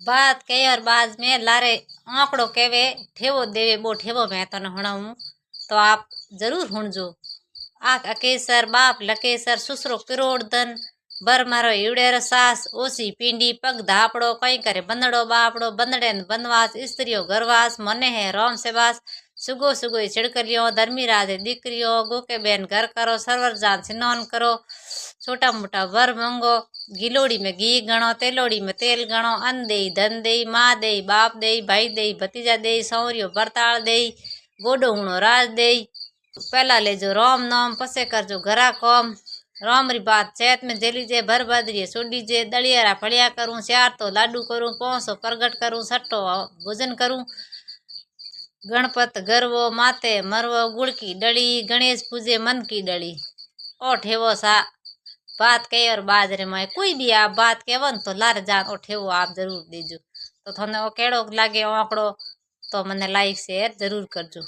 बात कही और बाद में लारे आंकड़ो कहवे ठेवो देवे बो ठेवो मैं तो हूँ तो आप जरूर हुणजो। आख अकेसर बाप लकेसर सुसरो किरोड़धन बर मारो ईवड़ेर सास ओसी पींडी पग धापड़ो कई करे बंदड़ो बापड़ो बंदड़े बनवास स्त्रियों घरवास मने है रोम सेवास सुगो सुगो छिड़कलियो धर्मी राजे दीकरियो गोके बेन घर करो सरवर जान सिनोन करो छोटा मोटा वर मंगो गिलोड़ी में घी गणो तेलोड़ी में तेल गणो अन्न दे धन दे माँ दे बाप दे भाई दे भतीजा दे सौरियो बरताल दे गोडो हुणो राज दे पहला ले जो राम नाम पसे कर जो घरा कौम राम री बात चैत में जेली जे भर बदरिए सोडी जे दलियारा फड़िया करूं श्यार तो लाडू करूं पौसो प्रगट करूं सट्टो भोजन करूं गणपत गरवो माते मरवो गुड़ की डली गणेश पूजे मन की डली ओ ठेवो सा बात कही और बाजरे में कोई भी आप बात कहवो तो लार जान ओ ठेवो आप जरूर दीजो। तो थने ओ केड़ो लागे आंकड़ो तो मने लाइक शेयर जरूर करजो।